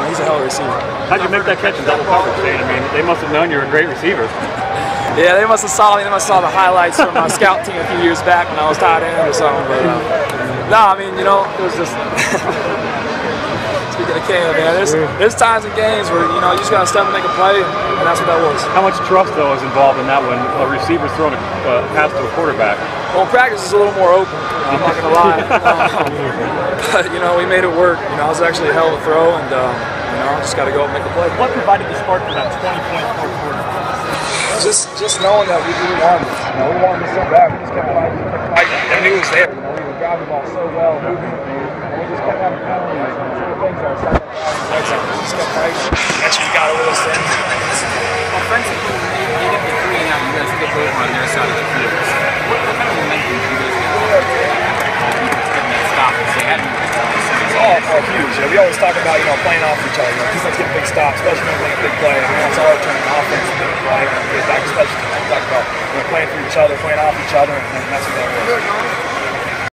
he's a hell of a receiver. How'd you make that catch in double coverage, Shane? I mean, they must have known you were a great receiver. Yeah, they must have saw me. They must have saw the highlights from my scout team a few years back when I was tight end or something. But no, I mean, it was just. Speaking of Cam, man, there's times in games where you just gotta step and make a play, and that's what that was. How much trust though is involved in that when a receiver's throwing a pass to a quarterback? Well, practice is a little more open. I'm not gonna lie, but we made it work. It was actually a hell of a throw, and just gotta go and make a play. What provided the spark for that 20-point fourth quarter? Just knowing that we wanted it. We wanted it so bad. We just kept fighting. And he was there. We were driving the ball so well, moving, and we just kept having penalties. Things are second down. We just kept fighting. Eventually, we got over those things. Offensively, you get the 3 now. You guys get over on their side of the field. What kind of momentum do you guys get? Getting that stop and say, Oh, huge. We always talk about playing off each other. Defense getting big stops, especially when we make a big play. It's our turn on offense to make a play. And we get back to special teams. We talk about playing for each other, playing off each other, and that's what that is.